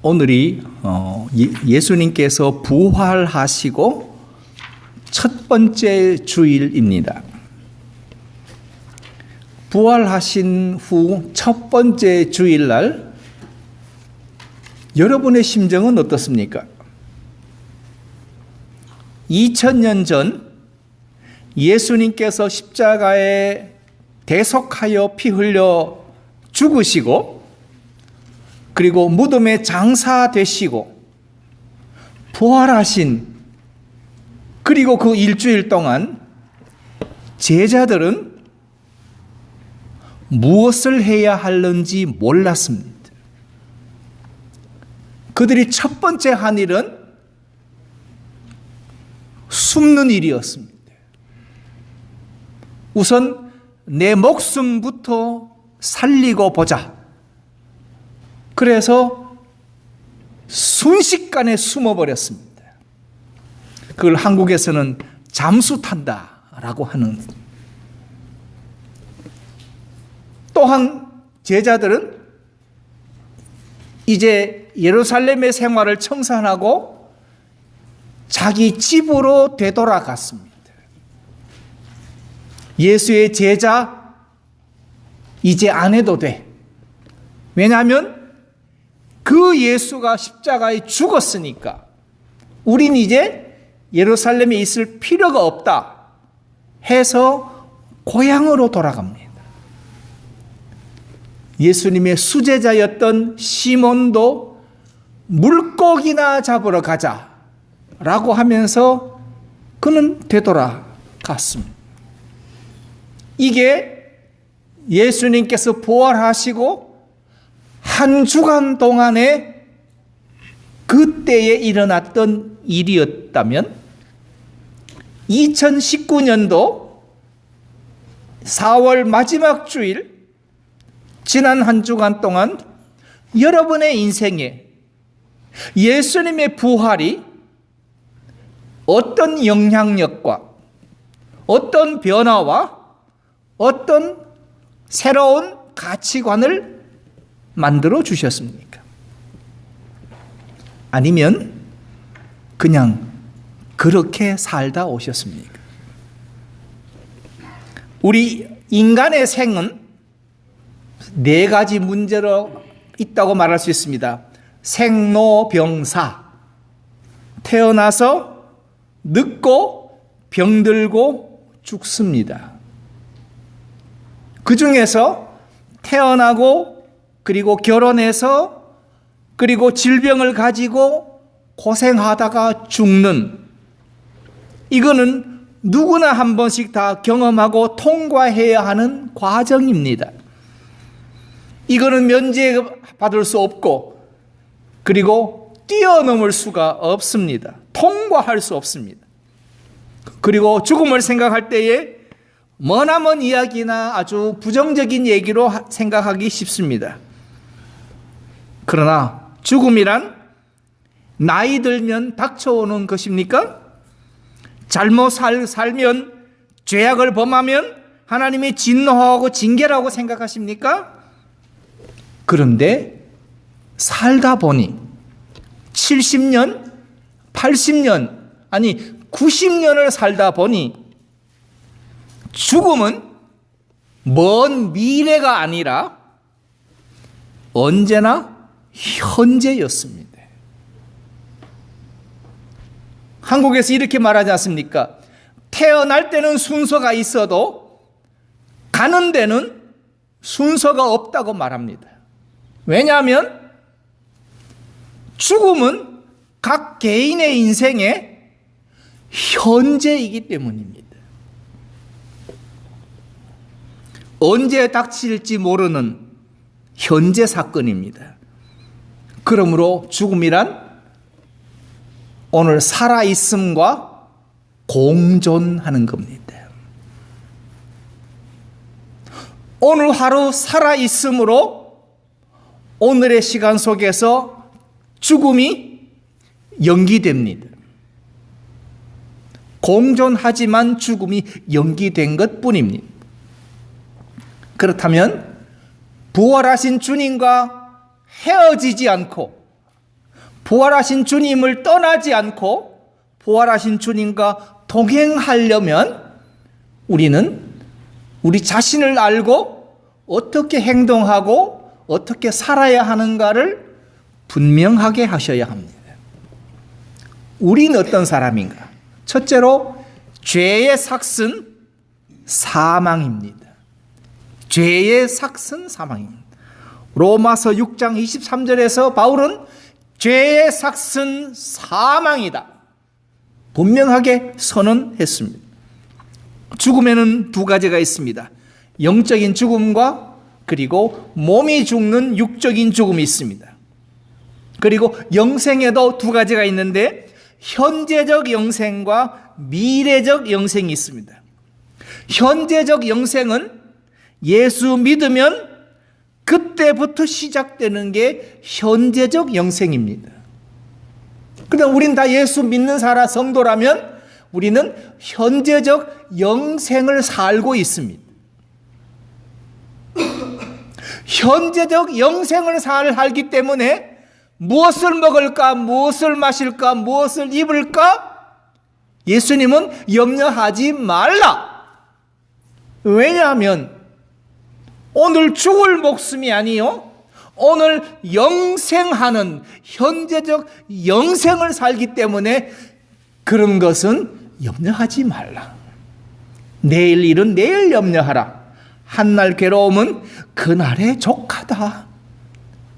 오늘이 예수님께서 부활하시고 첫 번째 주일입니다. 부활하신 후 첫 번째 주일날 여러분의 심정은 어떻습니까? 2000년 전 예수님께서 십자가에 대속하여 피 흘려 죽으시고 그리고 무덤에 장사되시고 부활하신 그리고 그 일주일 동안 제자들은 무엇을 해야 하는지 몰랐습니다. 그들이 첫 번째 한 일은 숨는 일이었습니다. 우선 내 목숨부터 살리고 보자. 그래서 순식간에 숨어버렸습니다. 그걸 한국에서는 잠수 탄다라고 하는. 또한 제자들은 이제 예루살렘의 생활을 청산하고 자기 집으로 되돌아갔습니다. 예수의 제자 이제 안 해도 돼. 왜냐하면 그 예수가 십자가에 죽었으니까 우린 이제 예루살렘에 있을 필요가 없다 해서 고향으로 돌아갑니다. 예수님의 수제자였던 시몬도 물고기나 잡으러 가자라고 하면서 그는 되돌아갔습니다. 이게 예수님께서 부활하시고 한 주간 동안에 그때에 일어났던 일이었다면 2019년도 4월 마지막 주일 지난 한 주간 동안 여러분의 인생에 예수님의 부활이 어떤 영향력과 어떤 변화와 어떤 새로운 가치관을 만들어 주셨습니까? 아니면 그냥 그렇게 살다 오셨습니까? 우리 인간의 생은 네 가지 문제로 있다고 말할 수 있습니다. 생로병사, 태어나서 늙고 병들고 죽습니다. 그 중에서 태어나고 그리고 결혼해서 그리고 질병을 가지고 고생하다가 죽는, 이거는 누구나 한 번씩 다 경험하고 통과해야 하는 과정입니다. 이거는 면제받을 수 없고 그리고 뛰어넘을 수가 없습니다. 통과할 수 없습니다. 그리고 죽음을 생각할 때에 머나먼 이야기나 아주 부정적인 얘기로 생각하기 쉽습니다. 그러나 죽음이란 나이 들면 닥쳐오는 것입니까? 잘못 살면, 죄악을 범하면 하나님이 진노하고 징계라고 생각하십니까? 그런데 살다 보니 70년, 80년, 아니 90년을 살다 보니 죽음은 먼 미래가 아니라 언제나 현재였습니다. 한국에서 이렇게 말하지 않습니까? 태어날 때는 순서가 있어도 가는 데는 순서가 없다고 말합니다. 왜냐하면 죽음은 각 개인의 인생의 현재이기 때문입니다. 언제 닥칠지 모르는 현재 사건입니다. 그러므로 죽음이란 오늘 살아있음과 공존하는 겁니다. 오늘 하루 살아있음으로 오늘의 시간 속에서 죽음이 연기됩니다. 공존하지만 죽음이 연기된 것뿐입니다. 그렇다면 부활하신 주님과 헤어지지 않고 부활하신 주님을 떠나지 않고 부활하신 주님과 동행하려면 우리는 우리 자신을 알고 어떻게 행동하고 어떻게 살아야 하는가를 분명하게 하셔야 합니다. 우리는 어떤 사람인가? 첫째로 죄의 삭은 사망입니다. 죄의 삭은 사망입니다. 로마서 6장 23절에서 바울은 죄의 삭은 사망이다 분명하게 선언했습니다. 죽음에는 두 가지가 있습니다. 영적인 죽음과 그리고 몸이 죽는 육적인 죽음이 있습니다. 그리고 영생에도 두 가지가 있는데 현재적 영생과 미래적 영생이 있습니다. 현재적 영생은 예수 믿으면 그때부터 시작되는 게 현재적 영생입니다. 그러나 우리는 다 예수 믿는 사람 성도라면 우리는 현재적 영생을 살고 있습니다. 현재적 영생을 살기 때문에 무엇을 먹을까, 무엇을 마실까, 무엇을 입을까? 예수님은 염려하지 말라. 왜냐하면 오늘 죽을 목숨이 아니요, 오늘 영생하는 현재적 영생을 살기 때문에 그런 것은 염려하지 말라. 내일 일은 내일 염려하라. 한날 괴로움은 그날의 족하다.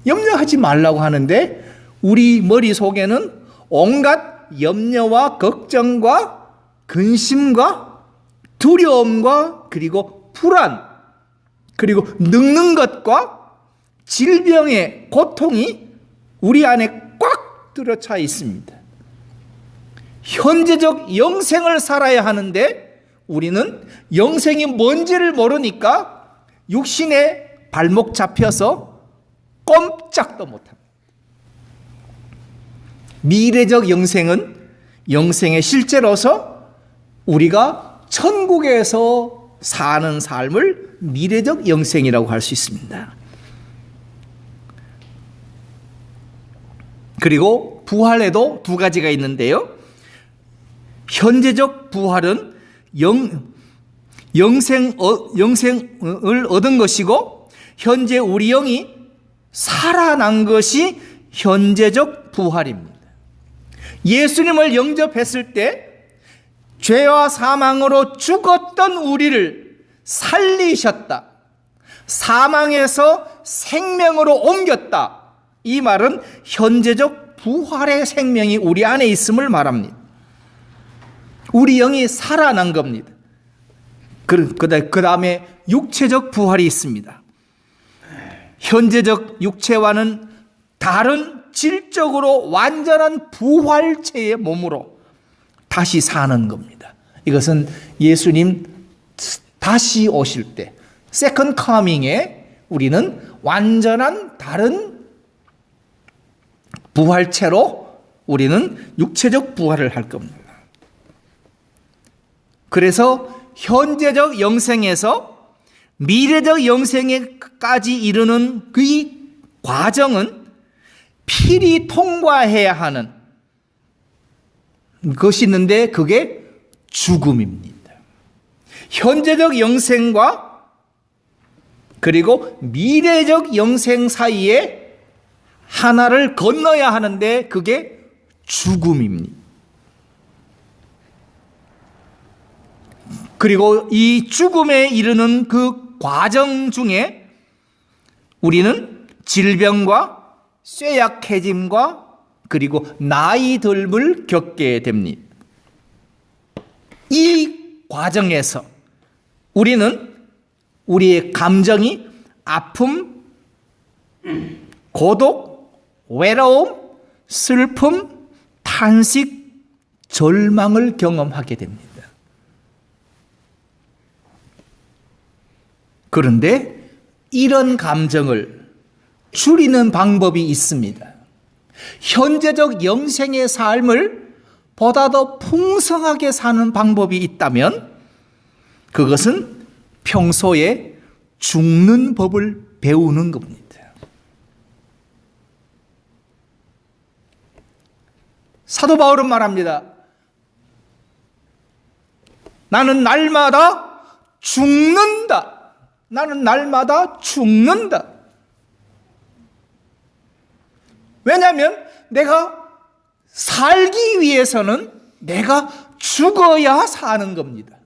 염려하지 말라고 하는데 우리 머릿속에는 온갖 염려와 걱정과 근심과 두려움과 그리고 불안 그리고 늙는 것과 질병의 고통이 우리 안에 꽉 들어차 있습니다. 현재적 영생을 살아야 하는데 우리는 영생이 뭔지를 모르니까 육신의 발목 잡혀서 꼼짝도 못합니다. 미래적 영생은 영생의 실제로서 우리가 천국에서 사는 삶을 미래적 영생이라고 할 수 있습니다. 그리고 부활에도 두 가지가 있는데요. 현재적 부활은 영생을 얻은 것이고 현재 우리 영이 살아난 것이 현재적 부활입니다. 예수님을 영접했을 때 죄와 사망으로 죽었던 우리를 살리셨다. 사망에서 생명으로 옮겼다. 이 말은 현재적 부활의 생명이 우리 안에 있음을 말합니다. 우리 영이 살아난 겁니다. 그 다음에 육체적 부활이 있습니다. 현재적 육체와는 다른 질적으로 완전한 부활체의 몸으로 다시 사는 겁니다. 이것은 예수님 다시 오실 때 세컨드 커밍에 우리는 완전한 다른 부활체로 우리는 육체적 부활을 할 겁니다. 그래서 현재적 영생에서 미래적 영생에까지 이르는 그 과정은 필히 통과해야 하는 것이 있는데 그게 죽음입니다. 현재적 영생과 그리고 미래적 영생 사이에 하나를 건너야 하는데 그게 죽음입니다. 그리고 이 죽음에 이르는 그 과정 중에 우리는 질병과 쇠약해짐과 그리고 나이 듦을 겪게 됩니다. 이 과정에서 우리는 우리의 감정이 아픔, 고독, 외로움, 슬픔, 탄식, 절망을 경험하게 됩니다. 그런데 이런 감정을 줄이는 방법이 있습니다. 현재적 영생의 삶을 보다 더 풍성하게 사는 방법이 있다면 그것은 평소에 죽는 법을 배우는 겁니다. 사도 바울은 말합니다. 나는 날마다 죽는다. 나는 날마다 죽는다. 왜냐하면 내가 살기 위해서는 내가 죽어야 사는 겁니다.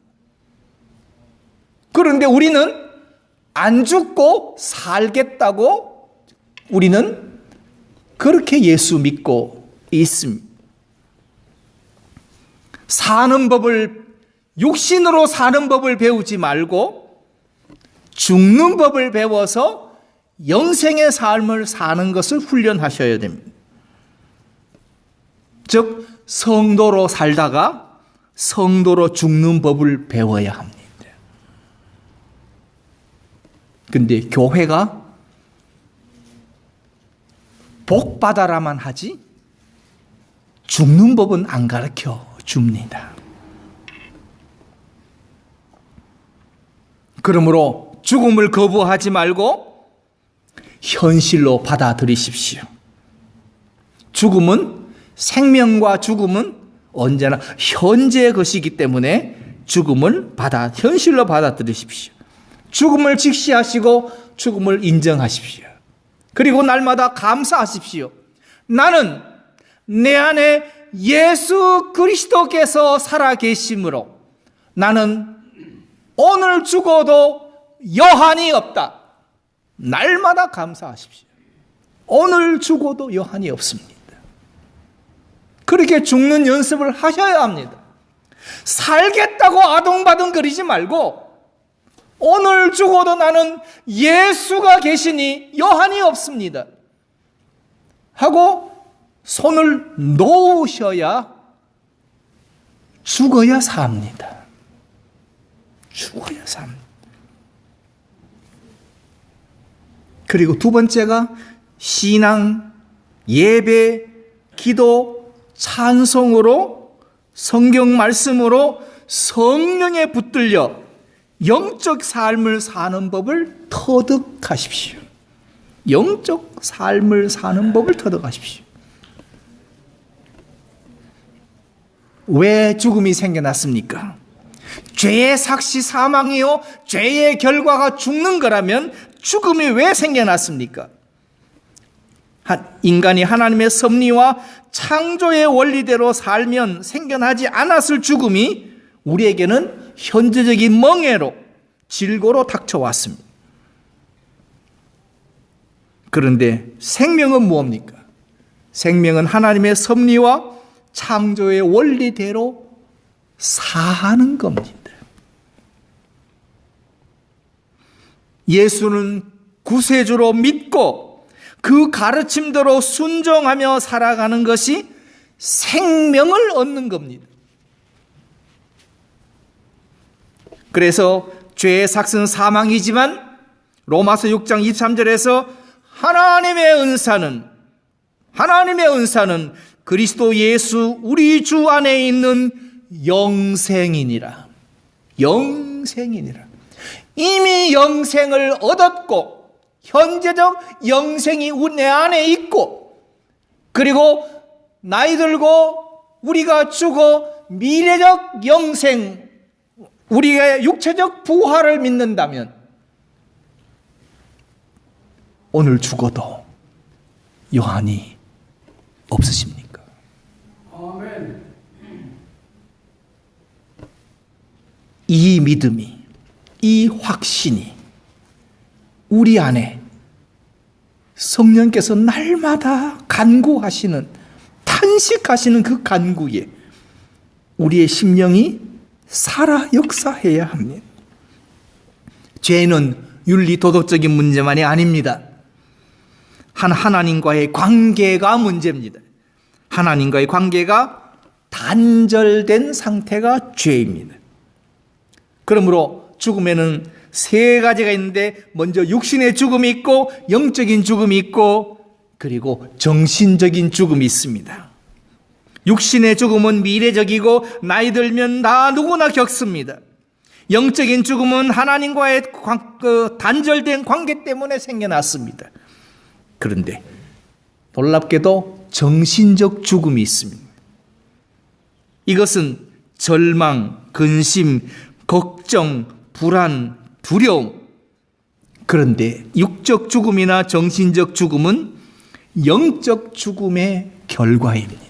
그런데 우리는 안 죽고 살겠다고 우리는 그렇게 예수 믿고 있습니다. 사는 법을, 육신으로 사는 법을 배우지 말고 죽는 법을 배워서 영생의 삶을 사는 것을 훈련하셔야 됩니다. 즉 성도로 살다가 성도로 죽는 법을 배워야 합니다. 근데 교회가 복 받아라만 하지 죽는 법은 안 가르쳐 줍니다. 그러므로 죽음을 거부하지 말고 현실로 받아들이십시오. 생명과 죽음은 언제나 현재의 것이기 때문에 죽음을 현실로 받아들이십시오. 죽음을 직시하시고 죽음을 인정하십시오. 그리고 날마다 감사하십시오. 나는 내 안에 예수 그리스도께서 살아계심으로 나는 오늘 죽어도 여한이 없다. 날마다 감사하십시오. 오늘 죽어도 여한이 없습니다. 그렇게 죽는 연습을 하셔야 합니다. 살겠다고 아동바동거리지 말고 오늘 죽어도 나는 예수가 계시니 여한이 없습니다 하고 손을 놓으셔야 죽어야 삽니다. 죽어야 삽니다. 그리고 두 번째가 신앙, 예배, 기도, 찬송으로 성경 말씀으로 성령에 붙들려 영적 삶을 사는 법을 터득하십시오. 영적 삶을 사는 법을 터득하십시오. 왜 죽음이 생겨났습니까? 죄의 삭시 사망이요 죄의 결과가 죽는 거라면 죽음이 왜 생겨났습니까? 인간이 하나님의 섭리와 창조의 원리대로 살면 생겨나지 않았을 죽음이 우리에게는 현재적인 멍해로 질고로 닥쳐왔습니다. 그런데 생명은 무엇입니까? 생명은 하나님의 섭리와 창조의 원리대로 사는 겁니다. 예수는 구세주로 믿고 그 가르침대로 순종하며 살아가는 것이 생명을 얻는 겁니다. 그래서 죄의 삭은 사망이지만 로마서 6장 23절에서 하나님의 은사는 그리스도 예수 우리 주 안에 있는 영생이니라. 영생이니라. 이미 영생을 얻었고 현재적 영생이 내 안에 있고 그리고 나이 들고 우리가 죽어 미래적 영생 우리의 육체적 부활을 믿는다면 오늘 죽어도 여한이 없으십니까? 아멘. 이 믿음이 이 확신이 우리 안에 성령께서 날마다 간구하시는 탄식하시는 그 간구에 우리의 심령이 살아 역사해야 합니다. 죄는 윤리 도덕적인 문제만이 아닙니다. 하나님과의 관계가 문제입니다. 하나님과의 관계가 단절된 상태가 죄입니다. 그러므로 죽음에는 세 가지가 있는데 먼저 육신의 죽음이 있고 영적인 죽음이 있고 그리고 정신적인 죽음이 있습니다. 육신의 죽음은 미래적이고 나이 들면 다 누구나 겪습니다. 영적인 죽음은 하나님과의 단절된 관계 때문에 생겨났습니다. 그런데 놀랍게도 정신적 죽음이 있습니다. 이것은 절망, 근심, 걱정, 불안, 두려움. 그런데 육적 죽음이나 정신적 죽음은 영적 죽음의 결과입니다.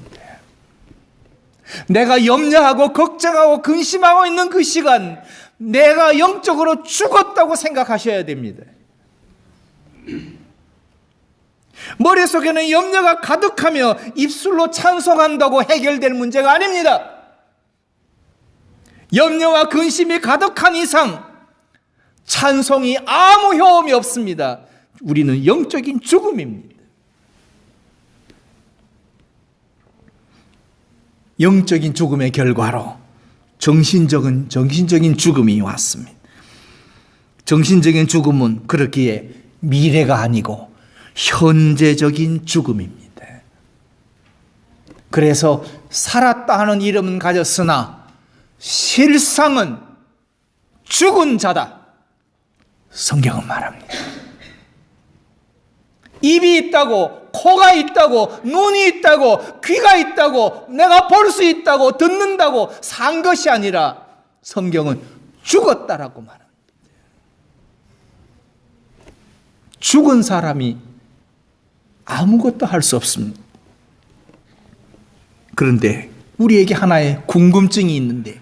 내가 염려하고 걱정하고 근심하고 있는 그 시간, 내가 영적으로 죽었다고 생각하셔야 됩니다. 머릿속에는 염려가 가득하며 입술로 찬송한다고 해결될 문제가 아닙니다. 염려와 근심이 가득한 이상 찬송이 아무 효험이 없습니다. 우리는 영적인 죽음입니다. 영적인 죽음의 결과로 정신적인 죽음이 왔습니다. 정신적인 죽음은 그렇기에 미래가 아니고 현재적인 죽음입니다. 그래서 살았다 하는 이름은 가졌으나 실상은 죽은 자다. 성경은 말합니다. 입이 있다고, 코가 있다고, 눈이 있다고, 귀가 있다고, 내가 볼 수 있다고, 듣는다고 산 것이 아니라 성경은 죽었다라고 말합니다. 죽은 사람이 아무것도 할 수 없습니다. 그런데 우리에게 하나의 궁금증이 있는데,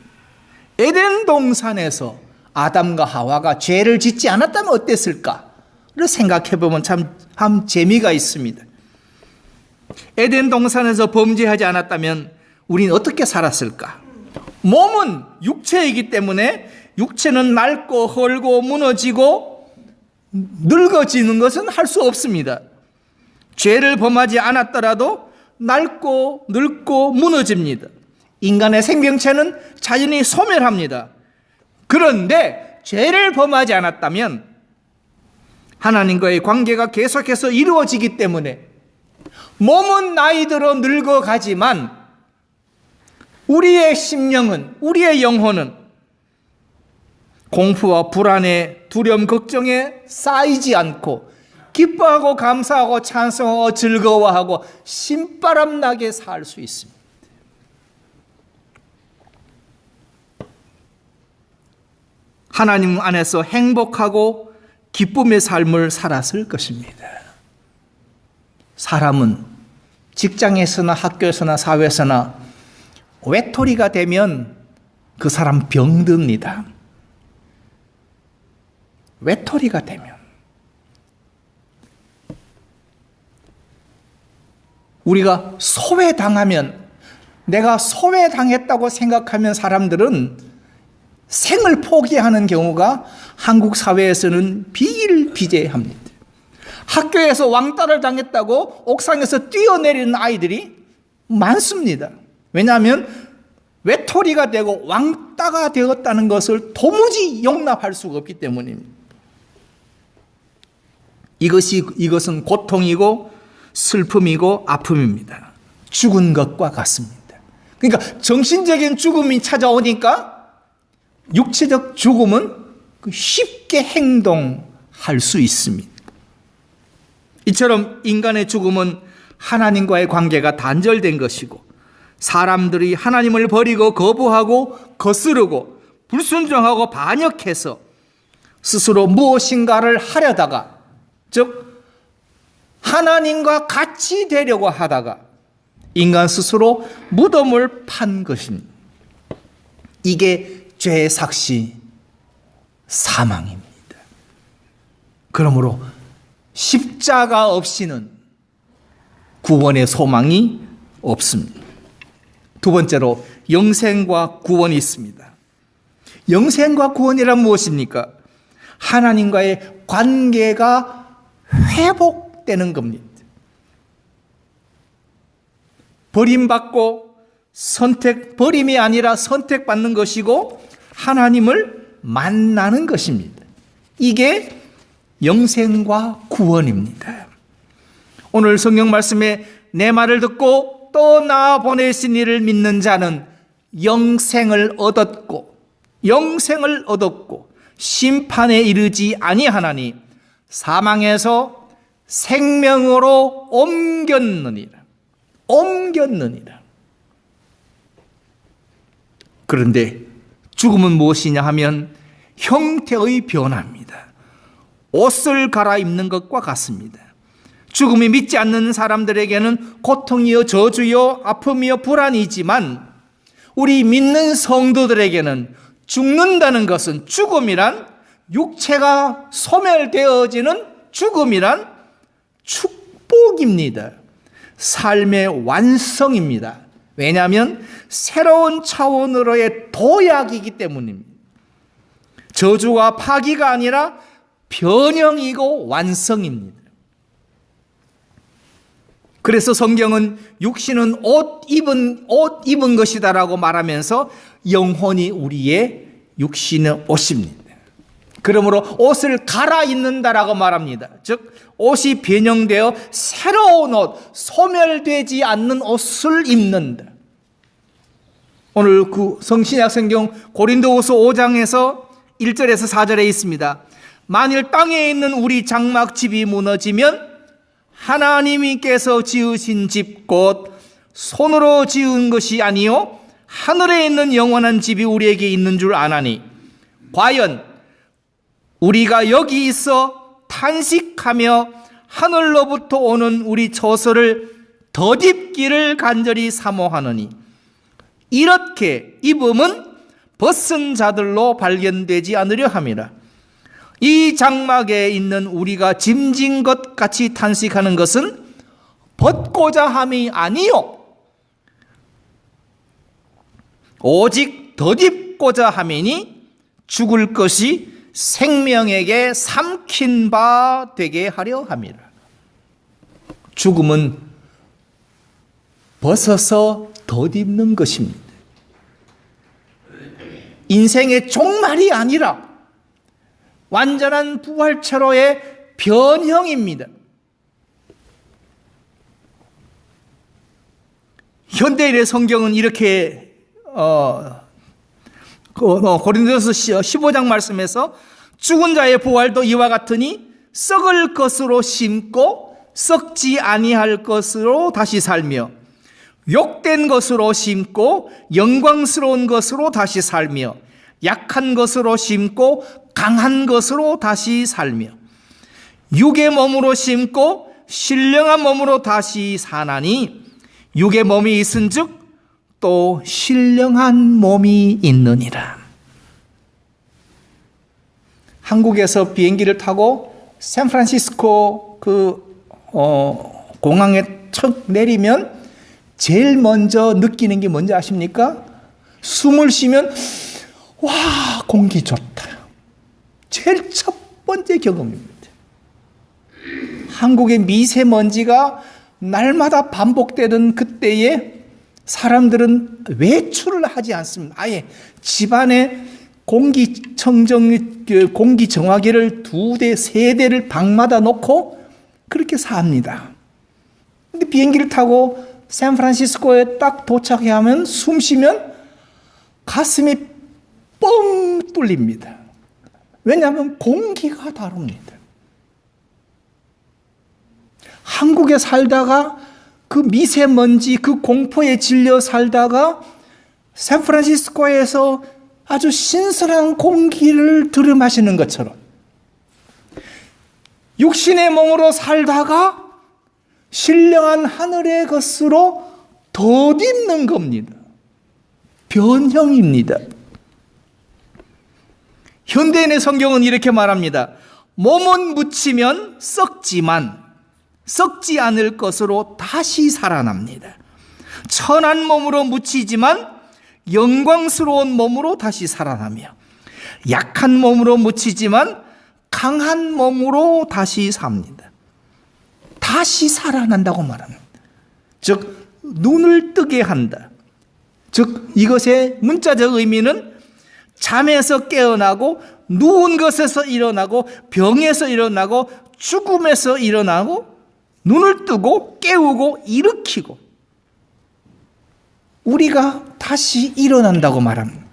에덴 동산에서 아담과 하와가 죄를 짓지 않았다면 어땠을까를 생각해보면 참 재미가 있습니다. 에덴 동산에서 범죄하지 않았다면 우리는 어떻게 살았을까? 몸은 육체이기 때문에 육체는 낡고 헐고 무너지고 늙어지는 것은 할 수 없습니다. 죄를 범하지 않았더라도 낡고 늙고 무너집니다. 인간의 생명체는 자연히 소멸합니다. 그런데 죄를 범하지 않았다면 하나님과의 관계가 계속해서 이루어지기 때문에 몸은 나이 들어 늙어가지만 우리의 심령은, 우리의 영혼은 공포와 불안에, 두려움, 걱정에 쌓이지 않고 기뻐하고 감사하고 찬송하고 즐거워하고 신바람 나게 살 수 있습니다. 하나님 안에서 행복하고 기쁨의 삶을 살았을 것입니다. 사람은 직장에서나 학교에서나 사회에서나 외톨이가 되면 그 사람 병듭니다. 외톨이가 되면. 우리가 소외당하면, 내가 소외당했다고 생각하면 사람들은 생을 포기하는 경우가 한국 사회에서는 비일비재합니다. 학교에서 왕따를 당했다고 옥상에서 뛰어내리는 아이들이 많습니다. 왜냐하면 외톨이가 되고 왕따가 되었다는 것을 도무지 용납할 수가 없기 때문입니다. 이것은 고통이고 슬픔이고 아픔입니다. 죽은 것과 같습니다. 그러니까 정신적인 죽음이 찾아오니까 육체적 죽음은 쉽게 행동할 수 있습니다. 이처럼 인간의 죽음은 하나님과의 관계가 단절된 것이고, 사람들이 하나님을 버리고 거부하고 거스르고 불순종하고 반역해서 스스로 무엇인가를 하려다가, 즉 하나님과 같이 되려고 하다가 인간 스스로 무덤을 판 것입니다. 이게 죄의 삭시, 사망입니다. 그러므로 십자가 없이는 구원의 소망이 없습니다. 두 번째로 영생과 구원이 있습니다. 영생과 구원이란 무엇입니까? 하나님과의 관계가 회복되는 겁니다. 버림받고 버림이 아니라 선택받는 것이고 하나님을 만나는 것입니다. 이게 영생과 구원입니다. 오늘 성경 말씀에 내 말을 듣고 또 나 보내신 이를 믿는 자는 영생을 얻었고 심판에 이르지 아니하나니 사망에서 생명으로 옮겼느니라. 그런데 죽음은 무엇이냐 하면 형태의 변화입니다. 옷을 갈아입는 것과 같습니다. 죽음이 믿지 않는 사람들에게는 고통이요 저주요 아픔이요 불안이지만 우리 믿는 성도들에게는 죽는다는 것은, 죽음이란 육체가 소멸되어지는 죽음이란 축복입니다. 삶의 완성입니다. 왜냐하면 새로운 차원으로의 도약이기 때문입니다. 저주와 파기가 아니라 변형이고 완성입니다. 그래서 성경은 육신은 옷 입은 것이다라고 말하면서 영혼이 우리의 육신의 옷입니다. 그러므로 옷을 갈아입는다라고 말합니다. 즉 옷이 변형되어 새로운 옷, 소멸되지 않는 옷을 입는다. 오늘 그 성신약 성경 고린도후서 5장에서 1절에서 4절에 있습니다. 만일 땅에 있는 우리 장막 집이 무너지면 하나님께서 지으신 집 곧 손으로 지은 것이 아니요 하늘에 있는 영원한 집이 우리에게 있는 줄 아나니 과연 우리가 여기 있어 탄식하며 하늘로부터 오는 우리 처소를 덧입기를 간절히 사모하느니 이렇게 입음은 벗은 자들로 발견되지 않으려 함이라. 이 장막에 있는 우리가 짐진 것 같이 탄식하는 것은 벗고자 함이 아니요 오직 덧입고자 함이니 죽을 것이 생명에게 삼킨 바 되게 하려 함이라. 죽음은 벗어서 덧입는 것입니다. 인생의 종말이 아니라 완전한 부활체로의 변형입니다. 현대인의 성경은 이렇게 고린도서 15장 말씀에서 죽은 자의 부활도 이와 같으니 썩을 것으로 심고 썩지 아니할 것으로 다시 살며 욕된 것으로 심고 영광스러운 것으로 다시 살며 약한 것으로 심고 강한 것으로 다시 살며 육의 몸으로 심고 신령한 몸으로 다시 사나니 육의 몸이 있은즉 또 신령한 몸이 있느니라. 한국에서 비행기를 타고 샌프란시스코 공항에 척 내리면 제일 먼저 느끼는 게 뭔지 아십니까? 숨을 쉬면 와, 공기 좋다. 제일 첫 번째 경험입니다. 한국의 미세먼지가 날마다 반복되던 그때에 사람들은 외출을 하지 않습니다. 아예 집안에 공기정화기를 2대, 3대를 방마다 놓고 그렇게 삽니다. 근데 비행기를 타고 샌프란시스코에 딱 도착하면 숨 쉬면 가슴이 뻥 뚫립니다. 왜냐하면 공기가 다릅니다. 한국에 살다가 그 미세먼지, 그 공포에 질려 살다가 샌프란시스코에서 아주 신선한 공기를 들이마시는 것처럼 육신의 몸으로 살다가 신령한 하늘의 것으로 덧입는 겁니다. 변형입니다. 현대인의 성경은 이렇게 말합니다. 몸은 묻히면 썩지만 썩지 않을 것으로 다시 살아납니다. 천한 몸으로 묻히지만 영광스러운 몸으로 다시 살아나며 약한 몸으로 묻히지만 강한 몸으로 다시 삽니다. 다시 살아난다고 말합니다. 즉 눈을 뜨게 한다. 즉 이것의 문자적 의미는 잠에서 깨어나고 누운 것에서 일어나고 병에서 일어나고 죽음에서 일어나고 눈을 뜨고 깨우고 일으키고 우리가 다시 일어난다고 말합니다.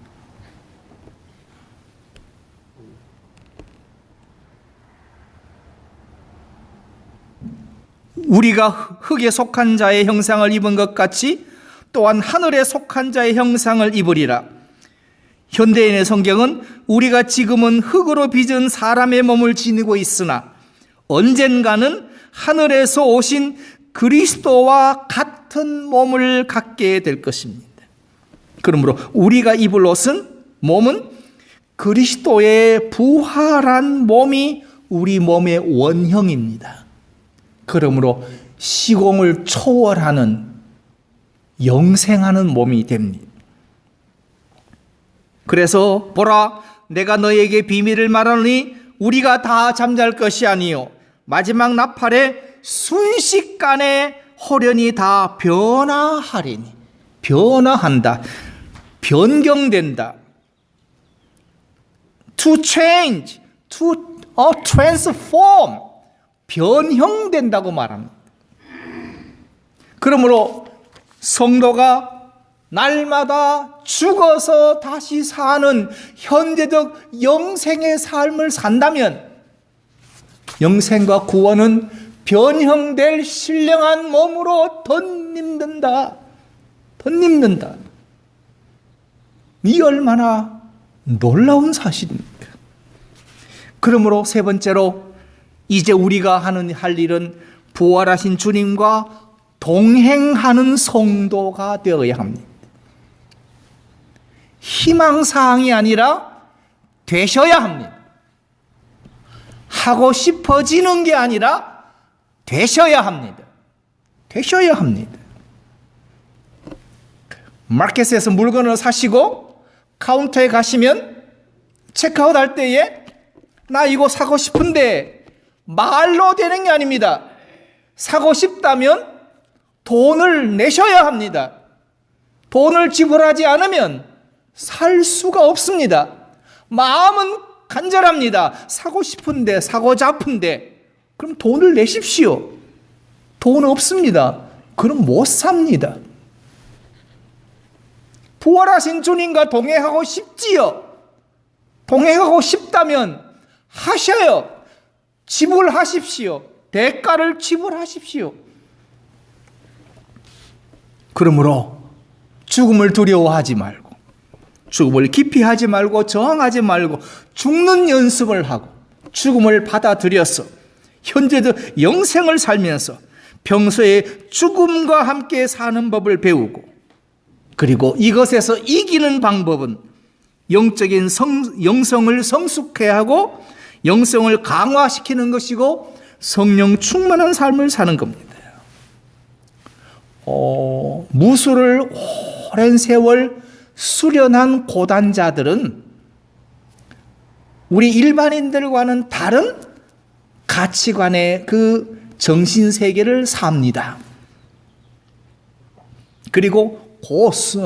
우리가 흙에 속한 자의 형상을 입은 것 같이 또한 하늘에 속한 자의 형상을 입으리라. 현대인의 성경은 우리가 지금은 흙으로 빚은 사람의 몸을 지니고 있으나 언젠가는 하늘에서 오신 그리스도와 같은 몸을 갖게 될 것입니다. 그러므로 우리가 입을 옷은 몸은 그리스도의 부활한 몸이 우리 몸의 원형입니다. 그러므로 시공을 초월하는 영생하는 몸이 됩니다. 그래서 보라, 내가 너에게 비밀을 말하노니 우리가 다 잠잘 것이 아니요 마지막 나팔에 순식간에 호련히 다 변화하리니. 변화한다, 변경된다. To change, to transform, 변형된다고 말합니다. 그러므로 성도가 날마다 죽어서 다시 사는 현재적 영생의 삶을 산다면 영생과 구원은 변형될 신령한 몸으로 덧입는다. 덧입는다. 이 얼마나 놀라운 사실입니까? 그러므로 세 번째로 이제 우리가 할 일은 부활하신 주님과 동행하는 성도가 되어야 합니다. 희망사항이 아니라 되셔야 합니다. 하고 싶어지는 게 아니라 되셔야 합니다. 되셔야 합니다. 마켓에서 물건을 사시고 카운터에 가시면 체크아웃 할 때에 나 이거 사고 싶은데 말로 되는 게 아닙니다. 사고 싶다면 돈을 내셔야 합니다. 돈을 지불하지 않으면 살 수가 없습니다. 마음은 간절합니다. 사고 싶은데, 사고자 아픈데, 그럼 돈을 내십시오. 돈 없습니다. 그럼 못 삽니다. 부활하신 주님과 동행하고 싶지요. 동행하고 싶다면 하셔요. 지불하십시오. 대가를 지불하십시오. 그러므로 죽음을 두려워하지 말고, 죽음을 기피하지 말고, 저항하지 말고 죽는 연습을 하고 죽음을 받아들여서 현재의 영생을 살면서 평소에 죽음과 함께 사는 법을 배우고, 그리고 이것에서 이기는 방법은 영적인 영성을 성숙해 하고 영성을 강화시키는 것이고 성령 충만한 삶을 사는 겁니다. 무술을 오랜 세월 수련한 고단자들은 우리 일반인들과는 다른 가치관의 그 정신세계를 삽니다. 그리고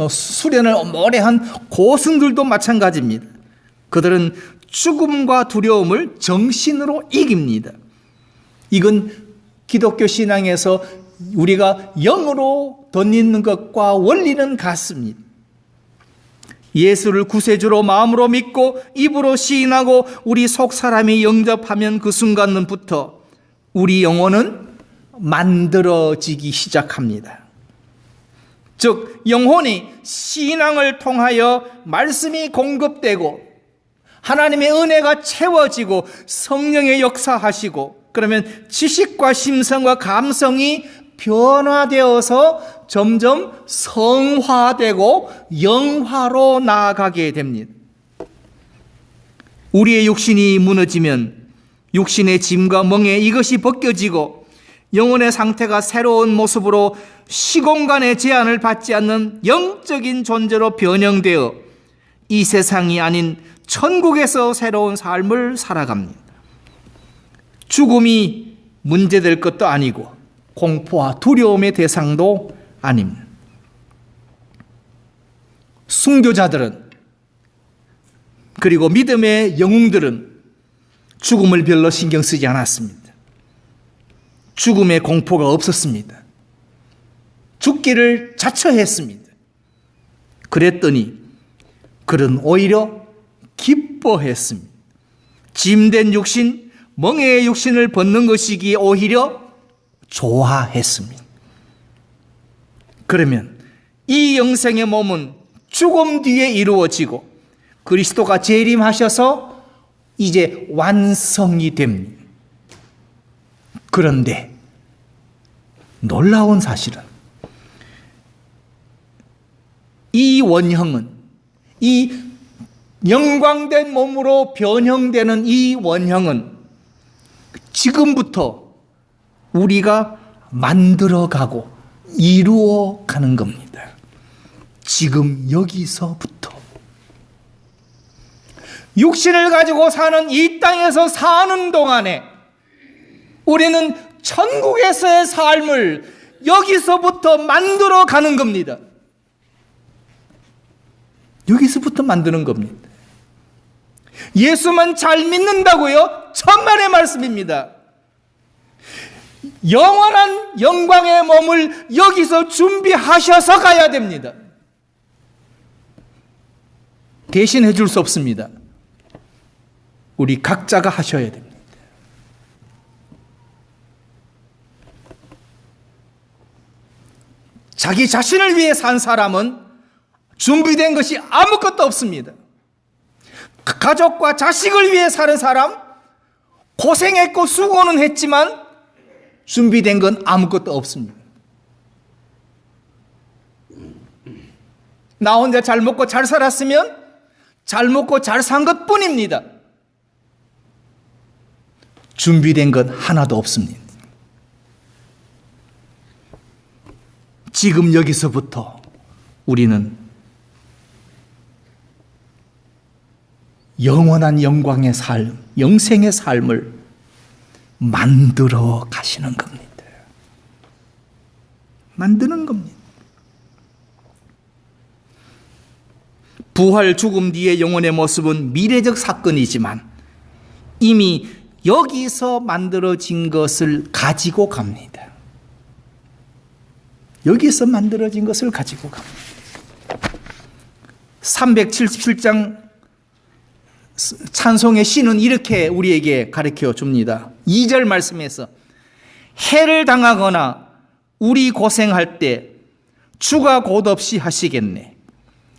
수련을 오래 한 고승들도 마찬가지입니다. 그들은 죽음과 두려움을 정신으로 이깁니다. 이건 기독교 신앙에서 우리가 영으로 덧입는 것과 원리는 같습니다. 예수를 구세주로 마음으로 믿고 입으로 시인하고 우리 속 사람이 영접하면 그 순간부터 우리 영혼은 만들어지기 시작합니다. 즉 영혼이 신앙을 통하여 말씀이 공급되고 하나님의 은혜가 채워지고 성령의 역사하시고, 그러면 지식과 심성과 감성이 변화되어서 점점 성화되고 영화로 나아가게 됩니다. 우리의 육신이 무너지면 육신의 짐과 멍에 이것이 벗겨지고 영혼의 상태가 새로운 모습으로 시공간의 제한을 받지 않는 영적인 존재로 변형되어 이 세상이 아닌 천국에서 새로운 삶을 살아갑니다. 죽음이 문제될 것도 아니고 공포와 두려움의 대상도 아닙니다. 순교자들은, 그리고 믿음의 영웅들은 죽음을 별로 신경 쓰지 않았습니다. 죽음의 공포가 없었습니다. 죽기를 자처했습니다. 그랬더니 그는 오히려 기뻐했습니다. 짐된 육신, 멍에의 육신을 벗는 것이기에 오히려 좋아했습니다. 그러면 이 영생의 몸은 죽음 뒤에 이루어지고 그리스도가 재림하셔서 이제 완성이 됩니다. 그런데 놀라운 사실은 이 원형은, 이 영광된 몸으로 변형되는 이 원형은 지금부터 우리가 만들어가고 이루어가는 겁니다. 지금 여기서부터. 육신을 가지고 사는 이 땅에서 사는 동안에 우리는 천국에서의 삶을 여기서부터 만들어가는 겁니다. 여기서부터 만드는 겁니다. 예수만 잘 믿는다고요? 천만의 말씀입니다. 영원한 영광의 몸을 여기서 준비하셔서 가야 됩니다. 대신해 줄 수 없습니다. 우리 각자가 하셔야 됩니다. 자기 자신을 위해 산 사람은 준비된 것이 아무것도 없습니다. 가족과 자식을 위해 사는 사람, 고생했고 수고는 했지만 준비된 건 아무것도 없습니다. 나 혼자 잘 먹고 잘 살았으면 잘 먹고 잘 산 것뿐입니다. 준비된 건 하나도 없습니다. 지금 여기서부터 우리는 영원한 영광의 삶, 영생의 삶을 만들어 가시는 겁니다. 만드는 겁니다. 부활 죽음 뒤의 영혼의 모습은 미래적 사건이지만 이미 여기서 만들어진 것을 가지고 갑니다. 여기서 만들어진 것을 가지고 갑니다. 377장 찬송의 시는 이렇게 우리에게 가르쳐 줍니다. 2절 말씀에서 해를 당하거나 우리 고생할 때 주가 곧없이 하시겠네.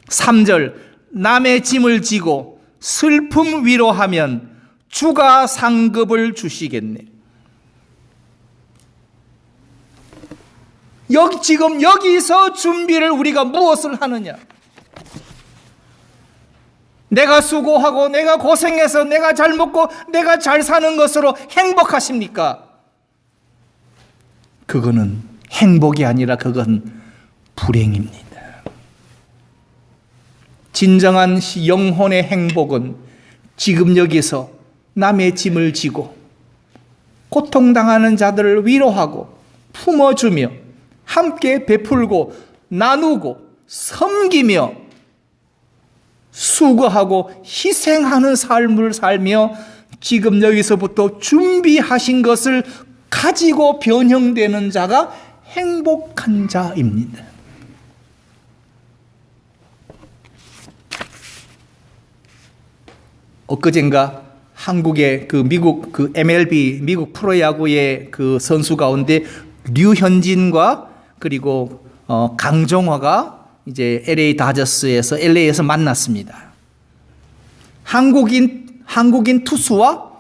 3절 남의 짐을 지고 슬픔 위로하면 주가 상급을 주시겠네. 지금 여기서 준비를 우리가 무엇을 하느냐? 내가 수고하고 내가 고생해서 내가 잘 먹고 내가 잘 사는 것으로 행복하십니까? 그거는 행복이 아니라 그건 불행입니다. 진정한 영혼의 행복은 지금 여기서 남의 짐을 지고 고통당하는 자들을 위로하고 품어주며 함께 베풀고 나누고 섬기며 수고하고 희생하는 삶을 살며 지금 여기서부터 준비하신 것을 가지고 변형되는 자가 행복한 자입니다. 엊그젠가 한국의 미국 MLB 미국 프로야구의 선수 가운데 류현진과 그리고 강정화가 이제 LA에서 만났습니다. 한국인 투수와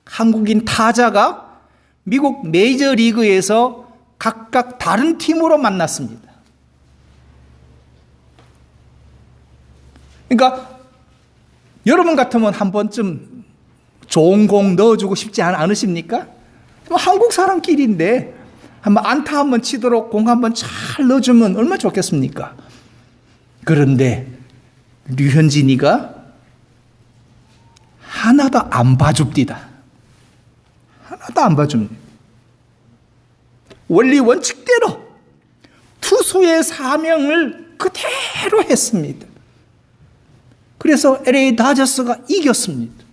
한국인 타자가 미국 메이저리그에서 각각 다른 팀으로 만났습니다. 그러니까 여러분 같으면 한 번쯤 좋은 공 넣어주고 싶지 않으십니까? 한국 사람끼리인데 한번 안타 한번 치도록 공 한번 잘 넣어주면 얼마나 좋겠습니까? 그런데 류현진이가 하나도 안 봐줍니다. 하나도 안 봐줍니다. 원리 원칙대로 투수의 사명을 그대로 했습니다. 그래서 LA 다저스가 이겼습니다.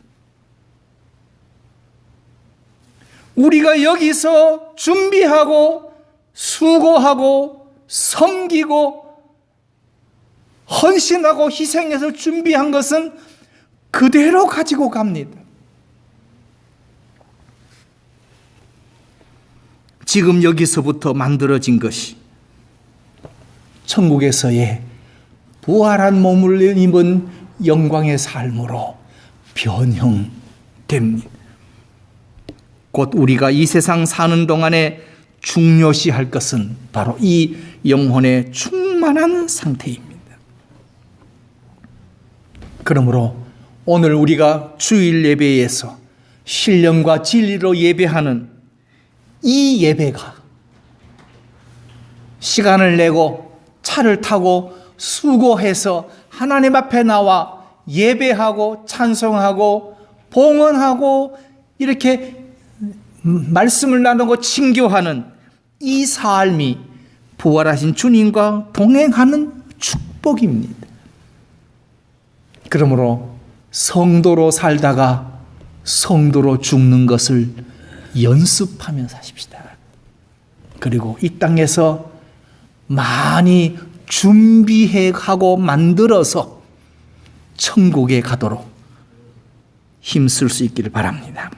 우리가 여기서 준비하고 수고하고 섬기고 헌신하고 희생해서 준비한 것은 그대로 가지고 갑니다. 지금 여기서부터 만들어진 것이 천국에서의 부활한 몸을 입은 영광의 삶으로 변형됩니다. 곧 우리가 이 세상 사는 동안에 중요시할 것은 바로 이 영혼의 충만한 상태입니다. 그러므로 오늘 우리가 주일 예배에서 신령과 진리로 예배하는 이 예배가 시간을 내고 차를 타고 수고해서 하나님 앞에 나와 예배하고 찬송하고 봉헌하고 이렇게 말씀을 나누고 친교하는 이 삶이 부활하신 주님과 동행하는 축복입니다. 그러므로 성도로 살다가 성도로 죽는 것을 연습하며 사십시다. 그리고 이 땅에서 많이 준비해가고 만들어서 천국에 가도록 힘쓸 수 있기를 바랍니다.